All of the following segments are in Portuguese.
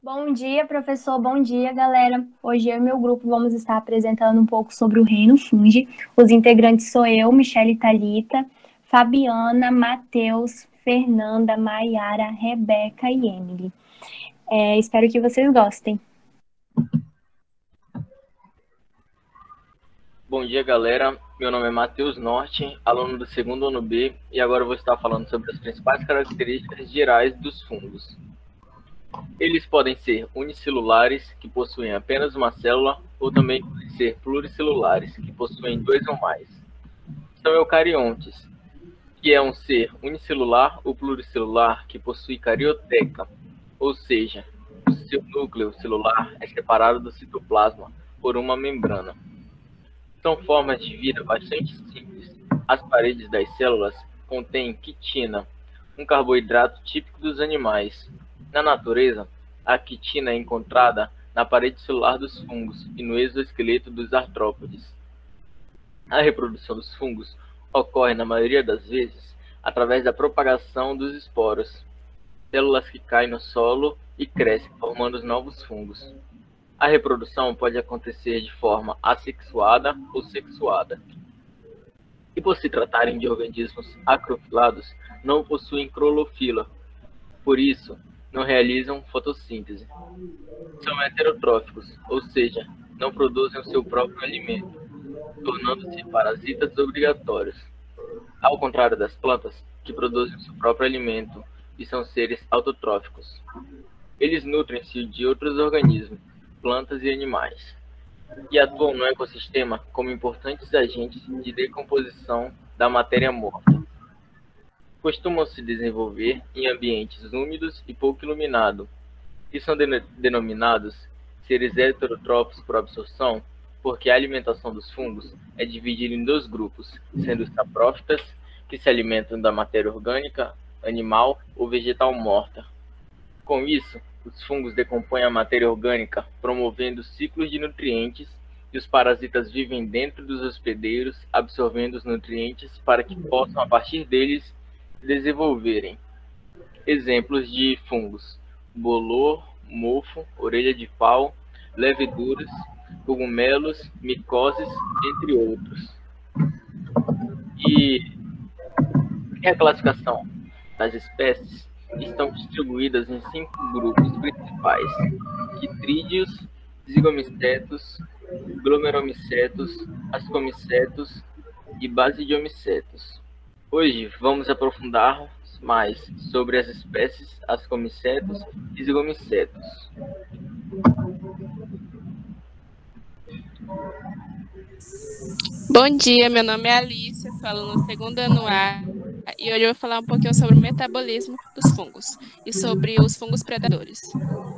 Bom dia, professor. Bom dia, galera. Hoje eu e meu grupo vamos estar apresentando um pouco sobre o reino fungi. Os integrantes sou eu, Michele Thalita, Fabiana, Matheus, Fernanda, Maiara, Rebeca e Emily. Espero que vocês gostem. Bom dia, galera. Meu nome é Matheus Norte, aluno do segundo ano B, e agora eu vou estar falando sobre as principais características gerais dos fungos. Eles podem ser unicelulares, que possuem apenas uma célula, ou também podem ser pluricelulares, que possuem dois ou mais. São eucariontes, que é um ser unicelular ou pluricelular que possui carioteca, ou seja, o seu núcleo celular é separado do citoplasma por uma membrana. São formas de vida bastante simples. As paredes das células contêm quitina, um carboidrato típico dos animais. Na natureza, a quitina é encontrada na parede celular dos fungos e no exoesqueleto dos artrópodes. A reprodução dos fungos ocorre, na maioria das vezes, através da propagação dos esporos, células que caem no solo e crescem, formando os novos fungos. A reprodução pode acontecer de forma assexuada ou sexuada. E por se tratarem de organismos acrofilados, não possuem clorofila, por isso não realizam fotossíntese. São heterotróficos, ou seja, não produzem o seu próprio alimento, tornando-se parasitas obrigatórios. Ao contrário das plantas, que produzem o seu próprio alimento e são seres autotróficos. Eles nutrem-se de outros organismos, plantas e animais, e atuam no ecossistema como importantes agentes de decomposição da matéria morta. Costumam se desenvolver em ambientes úmidos e pouco iluminados, e são denominados seres heterotróficos por absorção, porque a alimentação dos fungos é dividida em dois grupos, sendo os saprófitas, que se alimentam da matéria orgânica, animal ou vegetal morta. Com isso, os fungos decompõem a matéria orgânica, promovendo ciclos de nutrientes, e os parasitas vivem dentro dos hospedeiros, absorvendo os nutrientes para que possam, a partir deles, se desenvolverem. Exemplos de fungos: bolor, mofo, orelha de pau, leveduras, cogumelos, micoses, entre outros. E a classificação das espécies estão distribuídas em 5 grupos principais: quitrídeos, zigomicetos, glomeromicetos, ascomicetos e basidiomicetos. Hoje vamos aprofundar mais sobre as espécies ascomicetos e zigomicetos. Bom dia, meu nome é Alice, sou aluna do segundo ano A e hoje eu vou falar um pouquinho sobre o metabolismo dos fungos e sobre os fungos predadores.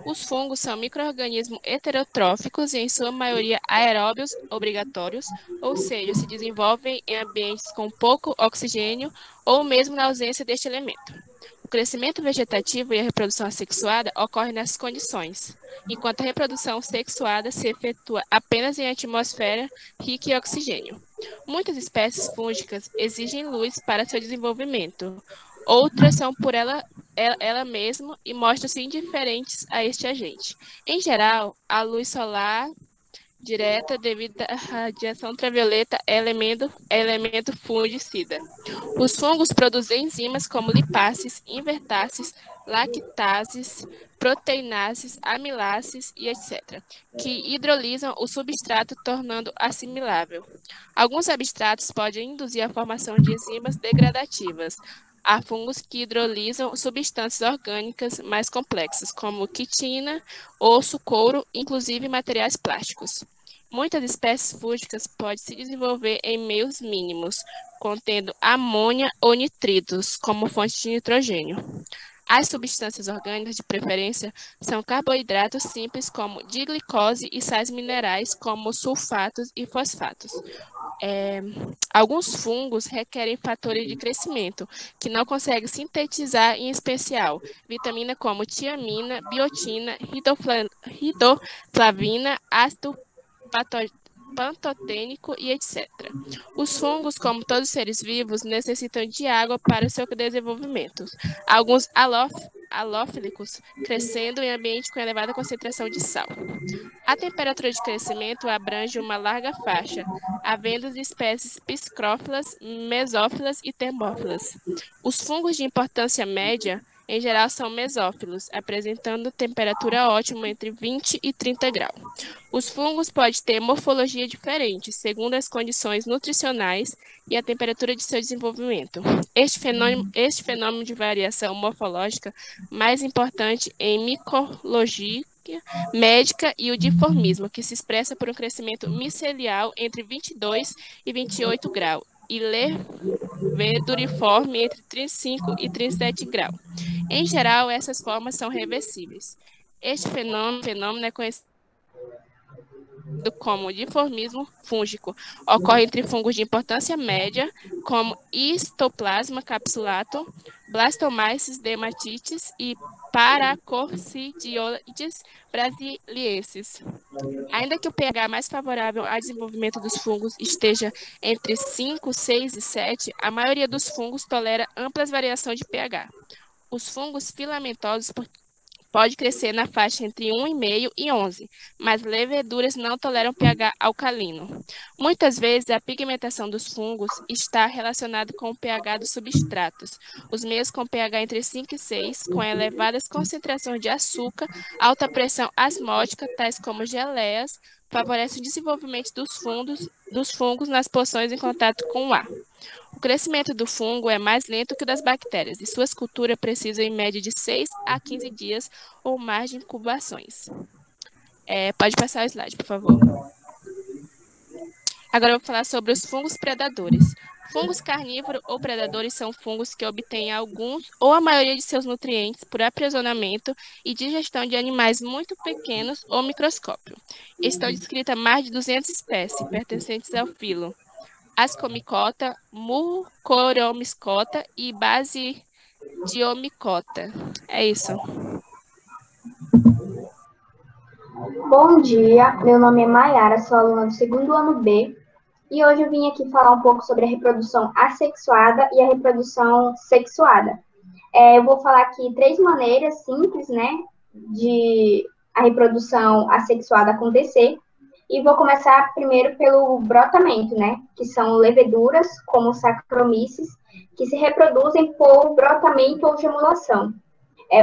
Os fungos são micro-organismos heterotróficos e, em sua maioria, aeróbios obrigatórios, ou seja, se desenvolvem em ambientes com pouco oxigênio ou mesmo na ausência deste elemento. O crescimento vegetativo e a reprodução assexuada ocorrem nessas condições, enquanto a reprodução sexuada se efetua apenas em atmosfera rica em oxigênio. Muitas espécies fúngicas exigem luz para seu desenvolvimento, outras são por ela mesma e mostram-se indiferentes a este agente. Em geral, a luz solar direta devido à radiação ultravioleta é elemento fungicida. Os fungos produzem enzimas como lipases, invertases, lactases, proteinases, amilases e etc., que hidrolisam o substrato, tornando assimilável. Alguns substratos podem induzir a formação de enzimas degradativas. Há fungos que hidrolisam substâncias orgânicas mais complexas, como quitina, osso, couro, inclusive materiais plásticos. Muitas espécies fúngicas podem se desenvolver em meios mínimos, contendo amônia ou nitritos, como fonte de nitrogênio. As substâncias orgânicas de preferência são carboidratos simples, como diglicose, e sais minerais, como sulfatos e fosfatos. Alguns fungos requerem fatores de crescimento, que não conseguem sintetizar, em especial, vitamina como tiamina, biotina, riboflavina, ácido pantotênico e etc. Os fungos, como todos os seres vivos, necessitam de água para o seu desenvolvimento. Alguns halófilicos, crescendo em ambiente com elevada concentração de sal. A temperatura de crescimento abrange uma larga faixa, havendo espécies piscrófilas, mesófilas e termófilas. Os fungos de importância média, em geral, são mesófilos, apresentando temperatura ótima entre 20 e 30 graus. Os fungos podem ter morfologia diferente, segundo as condições nutricionais e a temperatura de seu desenvolvimento. Este fenômeno de variação morfológica mais importante em micologia médica e o dimorfismo, que se expressa por um crescimento micelial entre 22 e 28 graus e leveduriforme entre 35 e 37 graus. Em geral, essas formas são reversíveis. Este fenômeno é conhecido como dimorfismo fúngico. Ocorre entre fungos de importância média, como Histoplasma capsulatum, Blastomyces dermatitis e Paracoccidioides brasiliensis. Ainda que o pH mais favorável ao desenvolvimento dos fungos esteja entre 5, 6 e 7, a maioria dos fungos tolera amplas variações de pH. Os fungos filamentosos pode crescer na faixa entre 1,5 e 11, mas leveduras não toleram pH alcalino. Muitas vezes, a pigmentação dos fungos está relacionada com o pH dos substratos. Os meios com pH entre 5 e 6, com elevadas concentrações de açúcar, alta pressão asmótica, tais como geleias, favorecem o desenvolvimento dos fungos nas porções em contato com o ar. O crescimento do fungo é mais lento que o das bactérias, e suas culturas precisam em média de 6 a 15 dias ou mais de incubações. Pode passar o slide, por favor. Agora eu vou falar sobre os fungos predadores. Fungos carnívoros ou predadores são fungos que obtêm alguns ou a maioria de seus nutrientes por aprisionamento e digestão de animais muito pequenos ou microscópio. Estão descritas mais de 200 espécies pertencentes ao filo Ascomicota, Mucoromicota e Basidiomicota. É isso. Bom dia, meu nome é Maiara, sou aluna do segundo ano B e hoje eu vim aqui falar um pouco sobre a reprodução assexuada e a reprodução sexuada. Eu vou falar aqui 3 maneiras simples, né, de a reprodução assexuada acontecer. E vou começar primeiro pelo brotamento, né? Que são leveduras, como Saccharomyces, que se reproduzem por brotamento ou gemulação.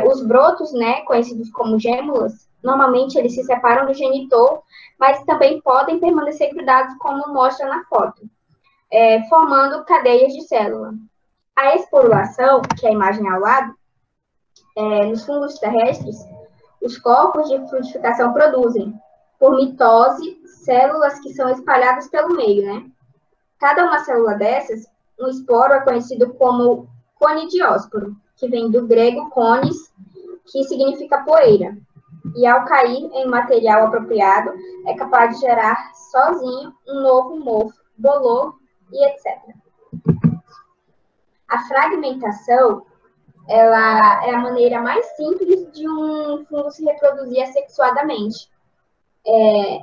Os brotos, né, conhecidos como gêmulas, normalmente eles se separam do genitor, mas também podem permanecer grudados, como mostra na foto, formando cadeias de célula. A esporulação, que é a imagem ao lado, nos fungos terrestres, os corpos de frutificação produzem, por mitose, células que são espalhadas pelo meio, né? Cada uma célula dessas, um esporo é conhecido como conidiósporo, que vem do grego cones, que significa poeira. E ao cair em material apropriado, é capaz de gerar sozinho um novo mofo, bolor e etc. A fragmentação, ela é a maneira mais simples de um fungo se reproduzir assexuadamente. É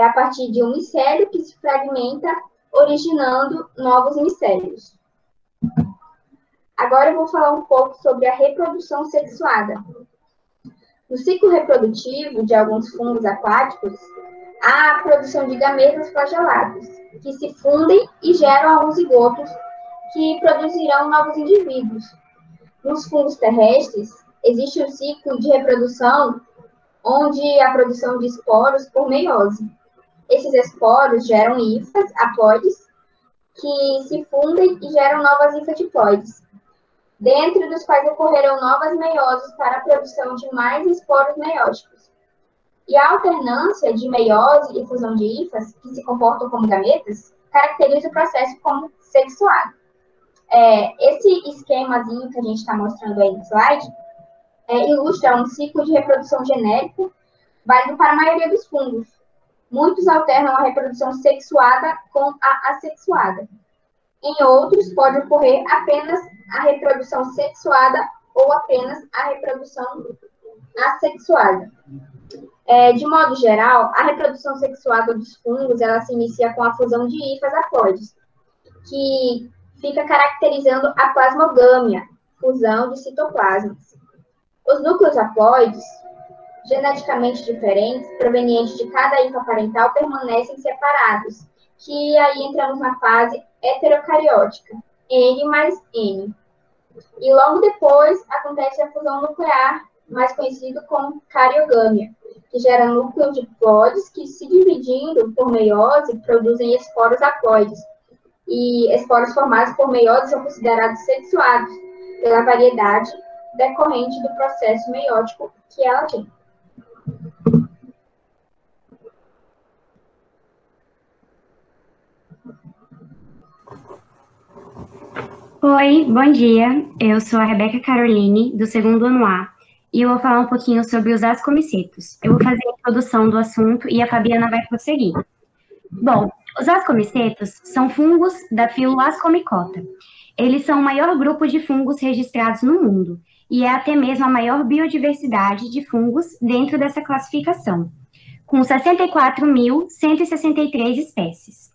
a partir de um micélio que se fragmenta, originando novos micélios. Agora eu vou falar um pouco sobre a reprodução sexuada. No ciclo reprodutivo de alguns fungos aquáticos, há a produção de gametas flagelados, que se fundem e geram alguns zigotos que produzirão novos indivíduos. Nos fungos terrestres, existe um ciclo de reprodução onde a produção de esporos por meiose. Esses esporos geram hifas, haploides, que se fundem e geram novas hifas diploides, dentro dos quais ocorrerão novas meioses para a produção de mais esporos meióticos. E a alternância de meiose e fusão de hifas, que se comportam como gametas, caracteriza o processo como sexuado. Esse esquemazinho que a gente está mostrando aí no slide ilustra um ciclo de reprodução genérico válido para a maioria dos fungos. Muitos alternam a reprodução sexuada com a assexuada. Em outros, pode ocorrer apenas a reprodução sexuada ou apenas a reprodução assexuada. De modo geral, a reprodução sexuada dos fungos ela se inicia com a fusão de hifas haploides, que fica caracterizando a plasmogâmia, fusão de citoplasmas. Os núcleos haploides, geneticamente diferentes, provenientes de cada hifa parental, permanecem separados, que aí entramos na fase heterocariótica, N mais N. E logo depois acontece a fusão nuclear, mais conhecido como cariogâmia, que gera núcleo de ploides que, se dividindo por meiose, produzem esporos haploides. E esporos formados por meiose são considerados sexuados pela variedade decorrente do processo meiótico que ela tem. Oi, bom dia. Eu sou a Rebeca Caroline, do segundo ano A, e eu vou falar um pouquinho sobre os ascomicetos. Eu vou fazer a introdução do assunto e a Fabiana vai prosseguir. Bom, os ascomicetos são fungos da filo Ascomicota. Eles são o maior grupo de fungos registrados no mundo, e é até mesmo a maior biodiversidade de fungos dentro dessa classificação, com 64.163 espécies.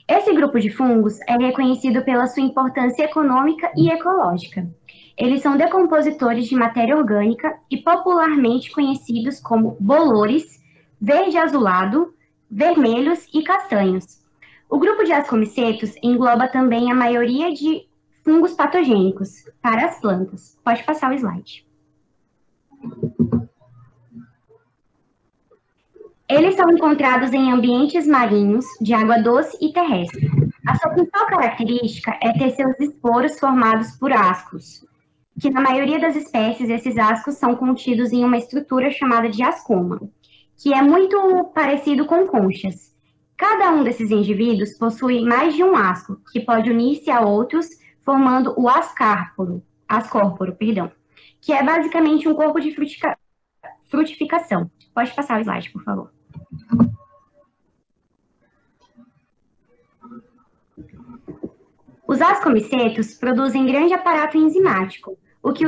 Esse grupo de fungos é reconhecido pela sua importância econômica e ecológica. Eles são decompositores de matéria orgânica e popularmente conhecidos como bolores, verde-azulado, vermelhos e castanhos. O grupo de ascomicetos engloba também a maioria de fungos patogênicos para as plantas. Pode passar o slide. Eles são encontrados em ambientes marinhos, de água doce e terrestre. A sua principal característica é ter seus esporos formados por ascos, que na maioria das espécies, esses ascos são contidos em uma estrutura chamada de ascoma, que é muito parecido com conchas. Cada um desses indivíduos possui mais de um asco, que pode unir-se a outros, formando o ascórporo, que é basicamente um corpo de frutificação. Pode passar o slide, por favor. Os ascomicetos produzem grande aparato enzimático, o que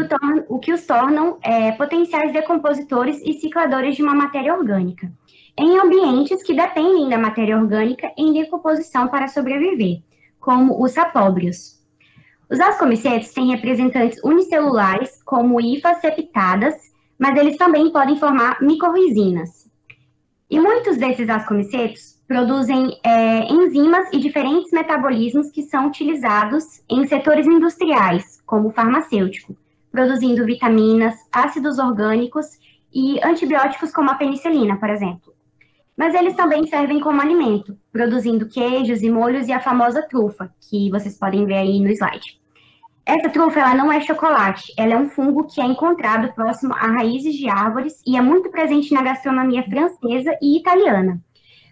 os tornam potenciais decompositores e cicladores de uma matéria orgânica, em ambientes que dependem da matéria orgânica em decomposição para sobreviver, como os sapóbrios. Os ascomicetos têm representantes unicelulares, como hifas septadas, mas eles também podem formar micorrizinas. E muitos desses ascomicetos produzem enzimas e diferentes metabolismos que são utilizados em setores industriais, como o farmacêutico, produzindo vitaminas, ácidos orgânicos e antibióticos como a penicilina, por exemplo. Mas eles também servem como alimento, produzindo queijos e molhos e a famosa trufa, que vocês podem ver aí no slide. Essa trufa, ela não é chocolate, ela é um fungo que é encontrado próximo a raízes de árvores e é muito presente na gastronomia francesa e italiana.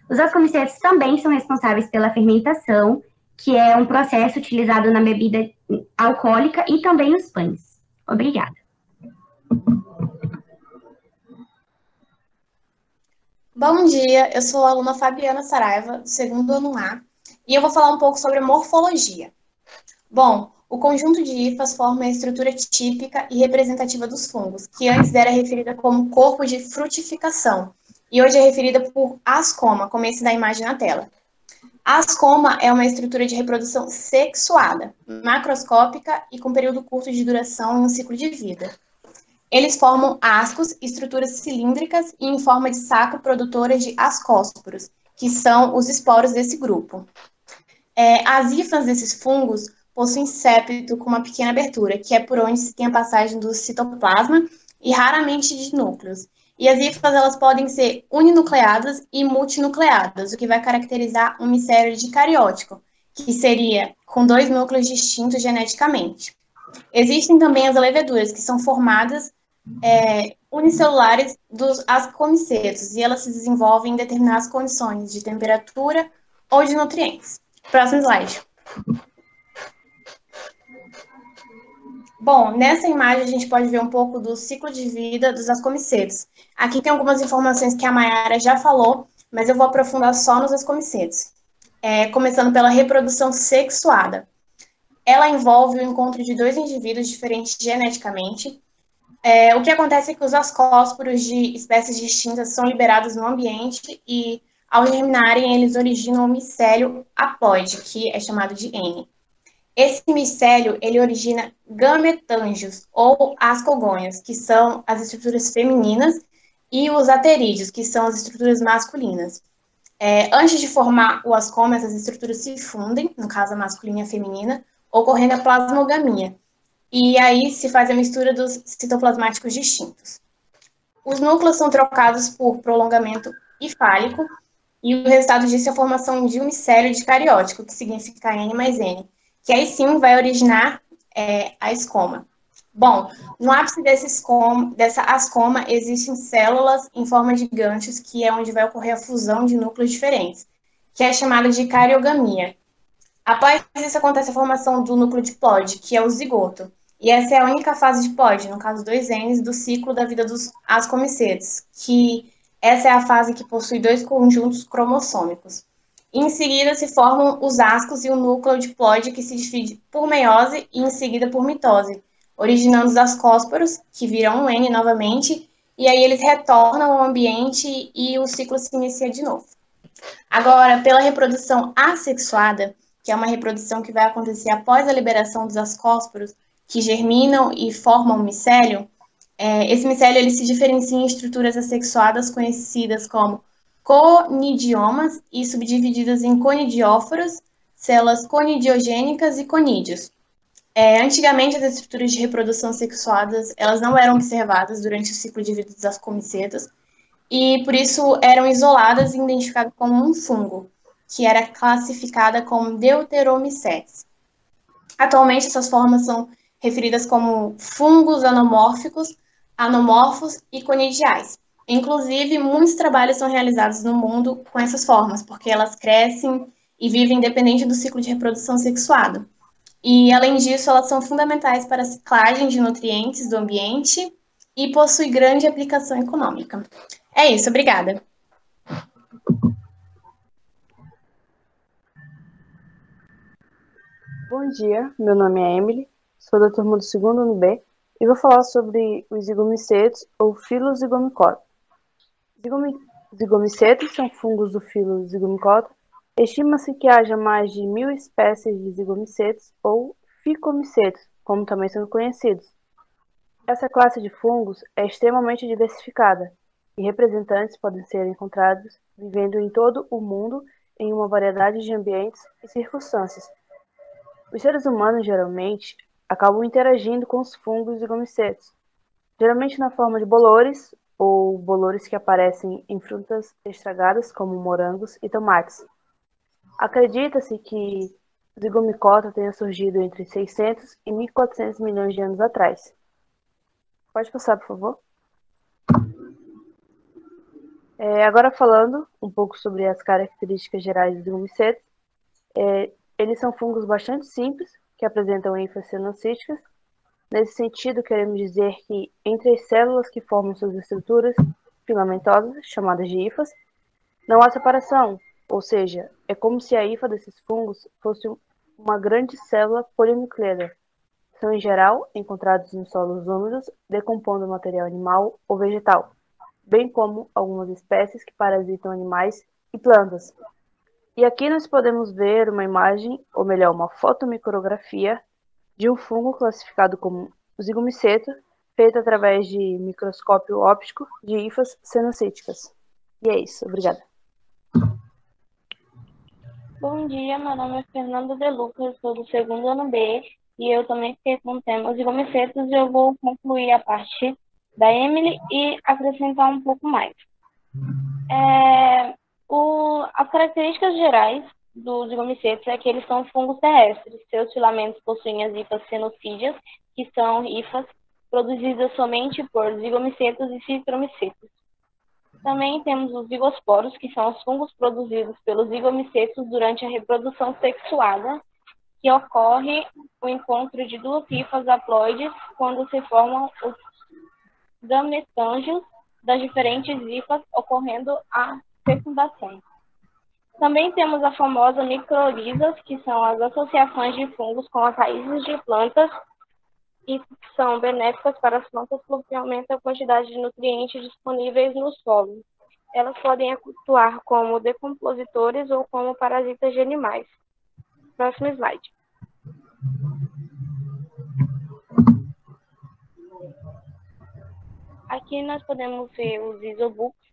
Os ascomicetos também são responsáveis pela fermentação, que é um processo utilizado na bebida alcoólica e também nos pães. Obrigada. Bom dia, eu sou a aluna Fabiana Saraiva, do segundo ano A, e eu vou falar um pouco sobre a morfologia. Bom, o conjunto de hifas forma a estrutura típica e representativa dos fungos, que antes era referida como corpo de frutificação, e hoje é referida por ascoma, como esse da imagem na tela. A ascoma é uma estrutura de reprodução sexuada, macroscópica e com período curto de duração em um ciclo de vida. Eles formam ascos, estruturas cilíndricas e em forma de saco produtoras de ascósporos, que são os esporos desse grupo. As hifas desses fungos possuem septo com uma pequena abertura, que é por onde se tem a passagem do citoplasma e raramente de núcleos. E as hifas, elas podem ser uninucleadas e multinucleadas, o que vai caracterizar um micélio cariótico, que seria com 2 núcleos distintos geneticamente. Existem também as leveduras, que são formadas unicelulares dos ascomicetos, e elas se desenvolvem em determinadas condições de temperatura ou de nutrientes. Próximo slide. Bom, nessa imagem a gente pode ver um pouco do ciclo de vida dos ascomicetos. Aqui tem algumas informações que a Mayara já falou, mas eu vou aprofundar só nos ascomicetos. Começando pela reprodução sexuada. Ela envolve o encontro de 2 indivíduos diferentes geneticamente. O que acontece é que os ascósporos de espécies distintas são liberados no ambiente e, ao germinarem, eles originam um micélio haploide, que é chamado de N. Esse micélio, ele origina gametângios, ou ascogônios, que são as estruturas femininas, e os aterídeos, que são as estruturas masculinas. Antes de formar o ascoma, essas estruturas se fundem, no caso a masculina e a feminina, ocorrendo a plasmogamia. E aí se faz a mistura dos citoplasmáticos distintos. Os núcleos são trocados por prolongamento hifálico, e o resultado disso é a formação de um micélio dicariótico, que significa N mais N, que aí sim vai originar a escoma. Bom, no ápice dessa ascoma existem células em forma de ganchos, que é onde vai ocorrer a fusão de núcleos diferentes, que é chamada de cariogamia. Após isso acontece a formação do núcleo diploide, que é o zigoto. E essa é a única fase diploide, no caso 2Ns, do ciclo da vida dos ascomicetos, que essa é a fase que possui 2 conjuntos cromossômicos. Em seguida se formam os ascos e o núcleo diploide, que se divide por meiose e em seguida por mitose, originando os ascósporos, que viram um N novamente, e aí eles retornam ao ambiente e o ciclo se inicia de novo. Agora, pela reprodução assexuada, que é uma reprodução que vai acontecer após a liberação dos ascósporos, que germinam e formam o micélio, esse micélio ele se diferencia em estruturas assexuadas conhecidas como conidiomas e subdivididas em conidióforos, células conidiogênicas e conídeos. Antigamente, as estruturas de reprodução sexuadas elas não eram observadas durante o ciclo de vida dos ascomicetos e, por isso, eram isoladas e identificadas como um fungo, que era classificada como Deuteromicetes. Atualmente, essas formas são referidas como fungos anomórficos, anomorfos e conidiais. Inclusive, muitos trabalhos são realizados no mundo com essas formas, porque elas crescem e vivem independente do ciclo de reprodução sexuado. E, além disso, elas são fundamentais para a ciclagem de nutrientes do ambiente e possuem grande aplicação econômica. É isso, obrigada. Bom dia, meu nome é Emily, sou da turma do segundo ano B e vou falar sobre os zigomicetos ou filozigomicota. Zigomicetos são fungos do filo Zygomicota. Estima-se que haja mais de 1.000 espécies de zigomicetos ou ficomicetos, como também são conhecidos. Essa classe de fungos é extremamente diversificada e representantes podem ser encontrados vivendo em todo o mundo em uma variedade de ambientes e circunstâncias. Os seres humanos geralmente acabam interagindo com os fungos zigomicetos, geralmente na forma de bolores ou bolores que aparecem em frutas estragadas como morangos e tomates. Acredita-se que o zigomicota tenha surgido entre 600 e 1.400 milhões de anos atrás. Pode passar, por favor. Agora falando um pouco sobre as características gerais dos zigomicetos, eles são fungos bastante simples, que apresentam hifas cenocíticas. Nesse sentido, queremos dizer que entre as células que formam suas estruturas filamentosas, chamadas de hifas, não há separação, ou seja, é como se a hifa desses fungos fosse uma grande célula polinucleada. São, em geral, encontrados em solos úmidos, decompondo material animal ou vegetal, bem como algumas espécies que parasitam animais e plantas. E aqui nós podemos ver uma imagem, ou melhor, uma fotomicrografia de um fungo classificado como zigomiceto, feito através de microscópio óptico de hifas cenocíticas. E é isso, obrigada. Bom dia, meu nome é Fernanda De Lucas, eu sou do segundo ano B e eu também fiquei com o tema zigomicetos e eu vou concluir a parte da Emily e acrescentar um pouco mais. As características gerais dos zigomicetos é que eles são fungos terrestres. Seus filamentos possuem as hifas cenocídeas, que são hifas produzidas somente por zigomicetos e citromicetos. Também temos os zigosporos, que são os fungos produzidos pelos zigomicetos durante a reprodução sexuada, que ocorre o encontro de duas hifas haploides quando se formam os gametângios das diferentes hifas, ocorrendo a fecundação. Também temos a famosa microrhizas, que são as associações de fungos com as raízes de plantas e são benéficas para as plantas porque aumentam a quantidade de nutrientes disponíveis no solo. Elas podem atuar como decompositores ou como parasitas de animais. Próximo slide. Aqui nós podemos ver os isobucos,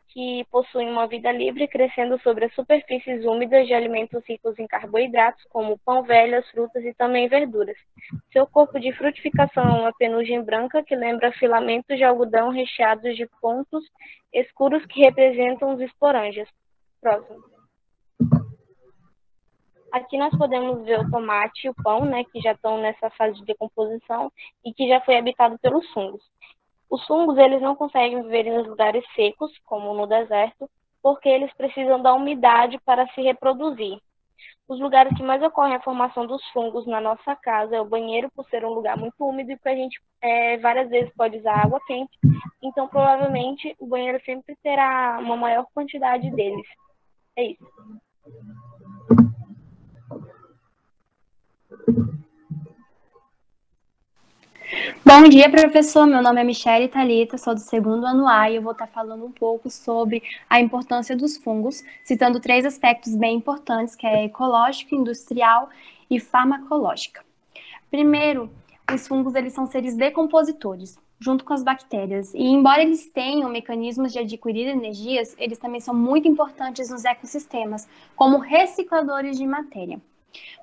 que possuem uma vida livre, crescendo sobre as superfícies úmidas de alimentos ricos em carboidratos, como pão velho, as frutas e também verduras. Seu corpo de frutificação é uma penugem branca que lembra filamentos de algodão recheados de pontos escuros que representam os esporângios. Próximo. Aqui nós podemos ver o tomate e o pão, né, que já estão nessa fase de decomposição e que já foi habitado pelos fungos. Os fungos, eles não conseguem viver em lugares secos, como no deserto, porque eles precisam da umidade para se reproduzir. Os lugares que mais ocorrem a formação dos fungos na nossa casa é o banheiro, por ser um lugar muito úmido e que a gente várias vezes pode usar água quente. Então, provavelmente, o banheiro sempre terá uma maior quantidade deles. É isso. Bom dia, professor. Meu nome é Michele Thalita, sou do 2º ano A e eu vou estar falando um pouco sobre a importância dos fungos, citando 3 aspectos bem importantes, que é ecológico, industrial e farmacológica. Primeiro, os fungos eles são seres decompositores, junto com as bactérias. E embora eles tenham mecanismos de adquirir energias, eles também são muito importantes nos ecossistemas, como recicladores de matéria.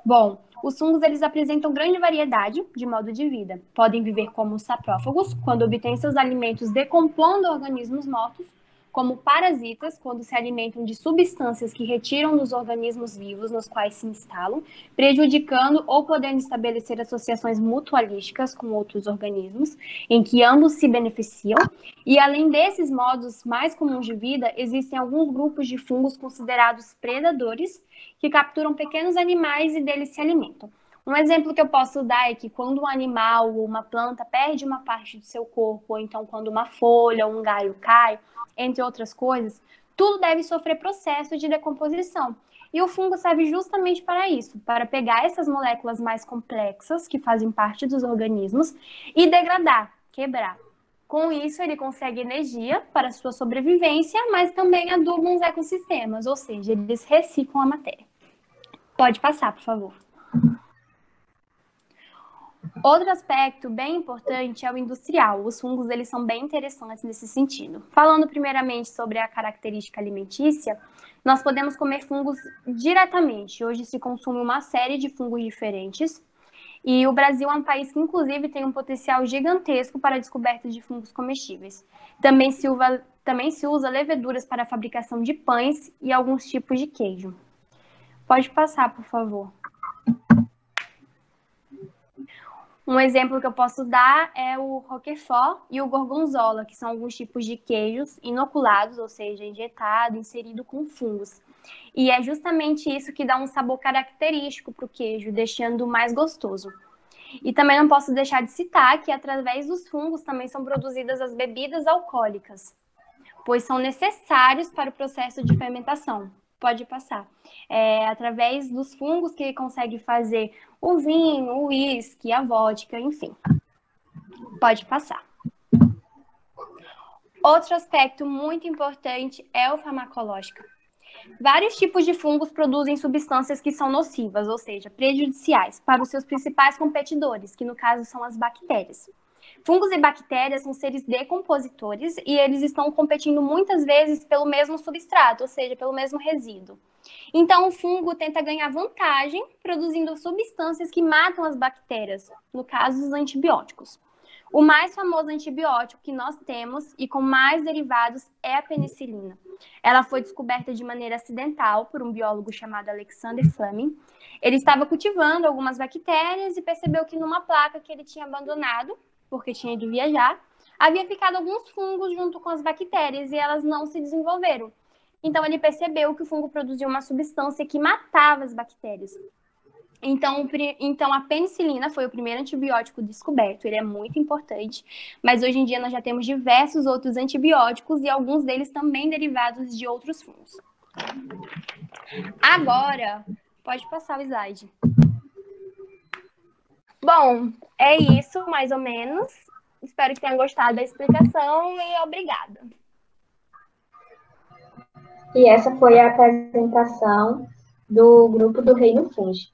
Bom, os fungos eles apresentam grande variedade de modo de vida. Podem viver como saprófagos, quando obtêm seus alimentos decompondo organismos mortos, como parasitas, quando se alimentam de substâncias que retiram dos organismos vivos nos quais se instalam, prejudicando ou podendo estabelecer associações mutualísticas com outros organismos, em que ambos se beneficiam. E além desses modos mais comuns de vida, existem alguns grupos de fungos considerados predadores, que capturam pequenos animais e deles se alimentam. Um exemplo que eu posso dar é que quando um animal ou uma planta perde uma parte do seu corpo, ou então quando uma folha ou um galho cai, entre outras coisas, tudo deve sofrer processo de decomposição. E o fungo serve justamente para isso, para pegar essas moléculas mais complexas que fazem parte dos organismos e degradar, quebrar. Com isso, ele consegue energia para sua sobrevivência, mas também aduba os ecossistemas, ou seja, eles reciclam a matéria. Pode passar, por favor. Outro aspecto bem importante é o industrial. Os fungos eles são bem interessantes nesse sentido. Falando primeiramente sobre a característica alimentícia, nós podemos comer fungos diretamente. Hoje se consome uma série de fungos diferentes. E o Brasil é um país que, inclusive, tem um potencial gigantesco para a descoberta de fungos comestíveis. Também se usa leveduras para a fabricação de pães e alguns tipos de queijo. Pode passar, por favor. Um exemplo que eu posso dar é o Roquefort e o Gorgonzola, que são alguns tipos de queijos inoculados, ou seja, injetado, inserido com fungos. E é justamente isso que dá um sabor característico para o queijo, deixando mais gostoso. E também não posso deixar de citar que através dos fungos também são produzidas as bebidas alcoólicas, pois são necessários para o processo de fermentação. Pode passar. É através dos fungos que consegue fazer o vinho, o uísque, a vodka, enfim. Pode passar. Outro aspecto muito importante é o farmacológico. Vários tipos de fungos produzem substâncias que são nocivas, ou seja, prejudiciais, para os seus principais competidores, que no caso são as bactérias. Fungos e bactérias são seres decompositores e eles estão competindo muitas vezes pelo mesmo substrato, ou seja, pelo mesmo resíduo. Então, o fungo tenta ganhar vantagem produzindo substâncias que matam as bactérias, no caso, os antibióticos. O mais famoso antibiótico que nós temos e com mais derivados é a penicilina. Ela foi descoberta de maneira acidental por um biólogo chamado Alexander Fleming. Ele estava cultivando algumas bactérias e percebeu que numa placa que ele tinha abandonado, porque tinha ido viajar, havia ficado alguns fungos junto com as bactérias e elas não se desenvolveram. Então, ele percebeu que o fungo produzia uma substância que matava as bactérias. Então, a penicilina foi o primeiro antibiótico descoberto, ele é muito importante, mas hoje em dia nós já temos diversos outros antibióticos e alguns deles também derivados de outros fungos. Agora, pode passar o slide. Bom, é isso, mais ou menos. Espero que tenham gostado da explicação e obrigada. E essa foi a apresentação do grupo do Reino Fungi.